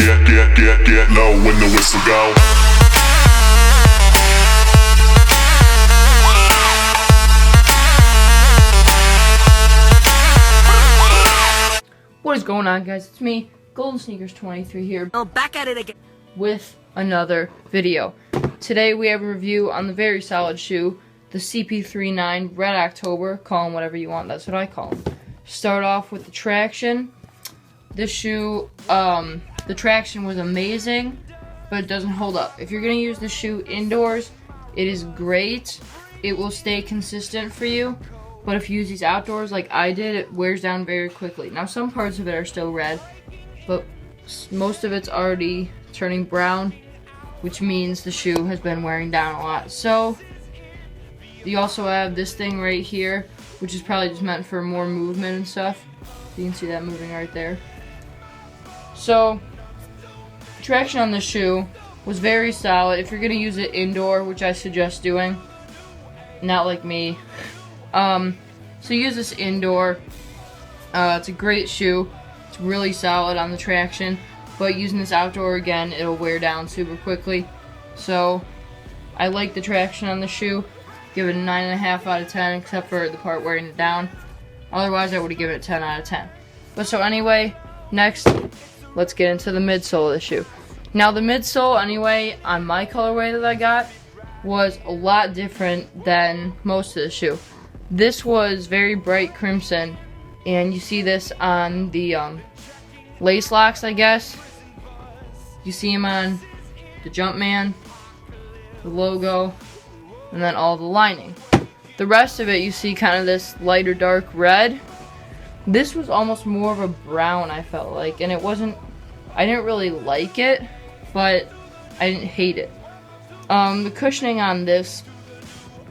get low when the whistle go. What is going on, guys? It's me, Golden Sneakers 23 here. Oh, back at it again with another video. Today we have a review on the very solid shoe, the CP3 9 Red October. Call them whatever you want, that's what I call them. Start off with the traction. This shoe, the traction was amazing, but it doesn't hold up. If you're gonna use the shoe indoors, it is great. It will stay consistent for you. But if you use these outdoors like I did, it wears down very quickly. Now some parts of it are still red, but most of it's already turning brown, which means the shoe has been wearing down a lot. So you also have this thing right here, which is probably just meant for more movement and stuff. You can see that moving right there. So traction on this shoe was very solid. If you're gonna use it indoor, which I suggest doing, not like me. So use this indoor. It's a great shoe. It's really solid on the traction, but using this outdoor again, it'll wear down super quickly. So I like the traction on the shoe. Give it a 9.5 out of 10, except for the part wearing it down. Otherwise, I would have given it a 10 out of 10. But so anyway, next, let's get into the midsole of the shoe. Now the midsole, anyway, on my colorway that I got, was a lot different than most of the shoe. This was very bright crimson, and you see this on the lace locks, I guess. You see them on the Jumpman, the logo, and then all the lining. The rest of it, you see kind of this lighter dark red. This was almost more of a brown, I felt like, and it wasn't, I didn't really like it, but I didn't hate it. The cushioning on this,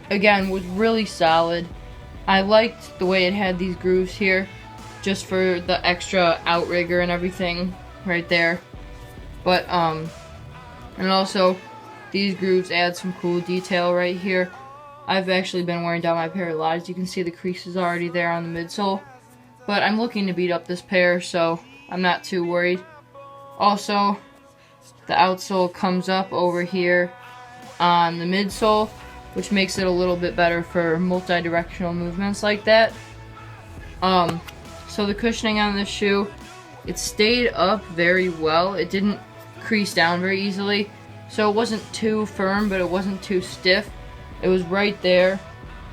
again, was really solid. I liked the way it had these grooves here, just for the extra outrigger and everything right there. But, and also, these grooves add some cool detail right here. I've actually been wearing down my pair a lot. As you can see, the crease is already there on the midsole. But I'm looking to beat up this pair, so I'm not too worried. Also, the outsole comes up over here on the midsole, which makes it a little bit better for multi-directional movements like that. So the cushioning on this shoe, it stayed up very well. It didn't crease down very easily. So it wasn't too firm, but it wasn't too stiff. It was right there.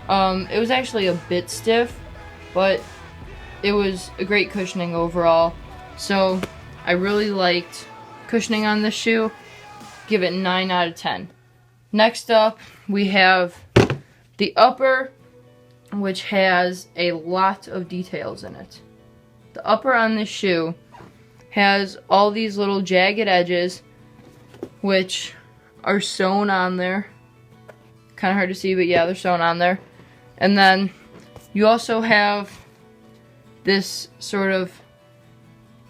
It was actually a bit stiff, but it was a great cushioning overall. So I really liked cushioning on this shoe. Give it 9 out of 10. Next up, we have the upper, which has a lot of details in it. The upper on this shoe has all these little jagged edges, which are sewn on there. Kind of hard to see, but yeah, they're sewn on there. And then you also have this sort of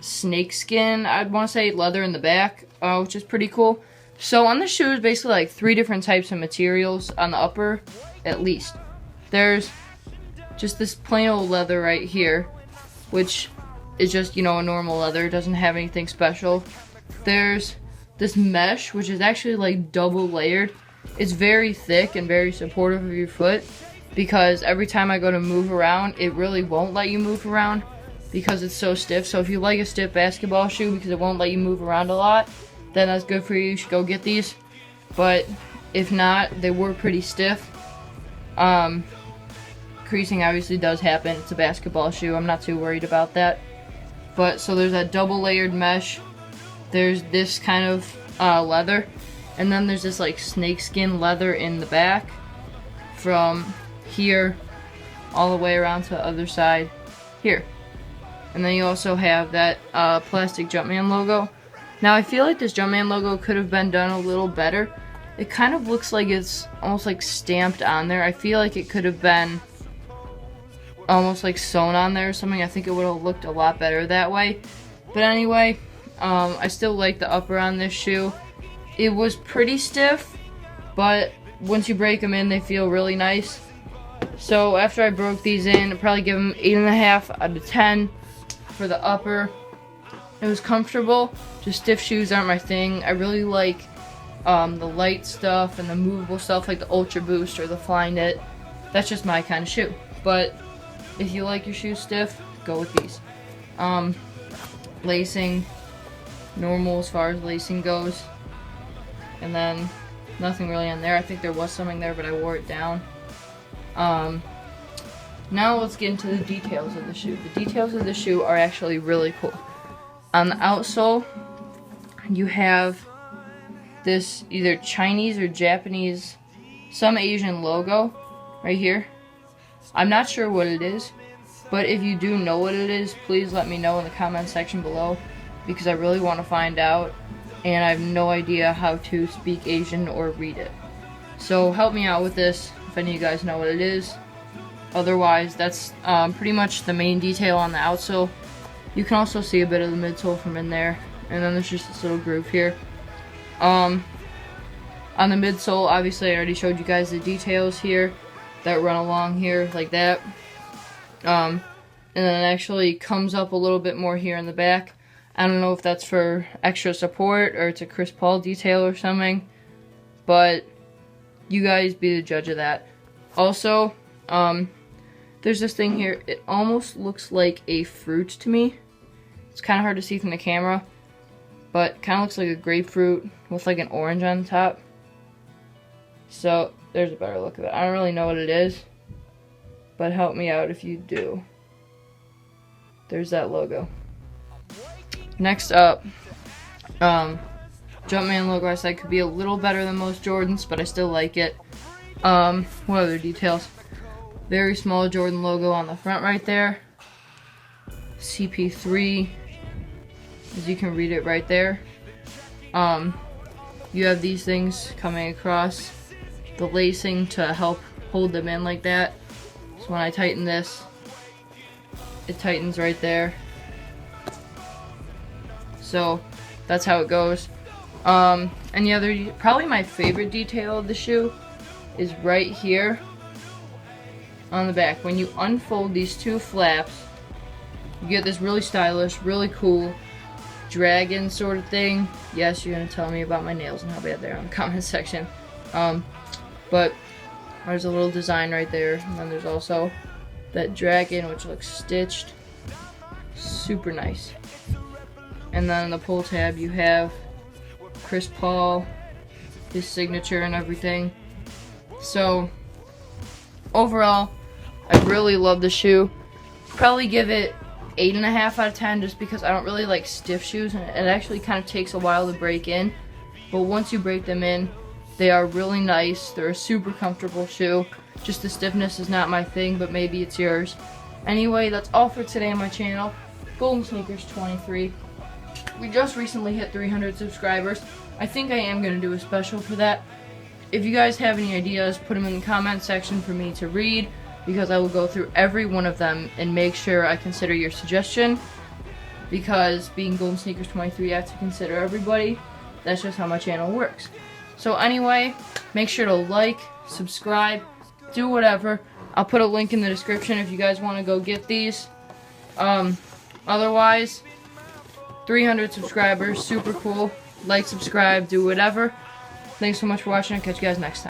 snakeskin, I'd want to say leather in the back, which is pretty cool. So on the shoe is basically like 3 different types of materials on the upper, at least. There's just this plain old leather right here, which is just, you know, a normal leather. It doesn't have anything special. There's this mesh, which is actually like double layered. It's very thick and very supportive of your foot, because every time I go to move around, it really won't let you move around because it's so stiff. So if you like a stiff basketball shoe because it won't let you move around a lot, then that's good for you. You should go get these. But if not, they were pretty stiff. Creasing obviously does happen. It's a basketball shoe. I'm not too worried about that. But so there's that double layered mesh. There's this kind of leather. And then there's this like snakeskin leather in the back from here all the way around to the other side here. And then you also have that plastic Jumpman logo. Now I feel like this Jumpman logo could have been done a little better. It kind of looks like it's almost like stamped on there. I feel like it could have been almost like sewn on there or something. I think it would have looked a lot better that way. But anyway, I still like the upper on this shoe. It was pretty stiff, but once you break them in, they feel really nice. So after I broke these in, I'd probably give them 8.5 out of 10 for the upper. It was comfortable. Just stiff shoes aren't my thing. I really like the light stuff and the movable stuff like the Ultra Boost or the Fly Knit. That's just my kind of shoe. But if you like your shoes stiff, go with these. Lacing, normal as far as lacing goes. And then nothing really on there. I think there was something there, but I wore it down. Now let's get into the details of the shoe. The details of the shoe are actually really cool. On the outsole, you have this either Chinese or Japanese, some Asian logo right here. I'm not sure what it is, but if you do know what it is, please let me know in the comment section below, because I really want to find out, and I have no idea how to speak Asian or read it. So help me out with this if any of you guys know what it is. Otherwise, that's pretty much the main detail on the outsole. You can also see a bit of the midsole from in there, and then there's just this little groove here. On the midsole, obviously I already showed you guys the details here that run along here like that. And then it actually comes up a little bit more here in the back. I don't know if that's for extra support or it's a Chris Paul detail or something, but you guys be the judge of that. Also, there's this thing here. It almost looks like a fruit to me. It's kind of hard to see from the camera, but kind of looks like a grapefruit with like an orange on top. So there's a better look of it. I don't really know what it is, but help me out if you do. There's that logo. Next up, Jumpman logo I said could be a little better than most Jordans, but I still like it. What other details? Very small Jordan logo on the front right there. CP3, as you can read it right there. You have these things coming across the lacing to help hold them in like that. So when I tighten this, it tightens right there. So that's how it goes. And the other, probably my favorite detail of the shoe is right here on the back. When you unfold these two flaps, you get this really stylish, really cool dragon sort of thing. Yes, you're gonna tell me about my nails and how bad they are in the comment section. But there's a little design right there, and then there's also that dragon which looks stitched. Super nice. And then in the pull tab you have Chris Paul, his signature and everything. So overall, I really love the shoe. Probably give it 8.5 out of 10 just because I don't really like stiff shoes, and it actually kind of takes a while to break in. But once you break them in, they are really nice. They're a super comfortable shoe. Just the stiffness is not my thing, but maybe it's yours. Anyway, that's all for today on my channel. Golden Sneakers 23. We just recently hit 300 subscribers. I think I am going to do a special for that. If you guys have any ideas, put them in the comment section for me to read, because I will go through every one of them and make sure I consider your suggestion. Because being Golden Sneakers 23, I have to consider everybody. That's just how my channel works. So anyway, make sure to like, subscribe, do whatever. I'll put a link in the description if you guys want to go get these. Otherwise, 300 subscribers, super cool. Like, subscribe, do whatever. Thanks so much for watching. I'll catch you guys next time.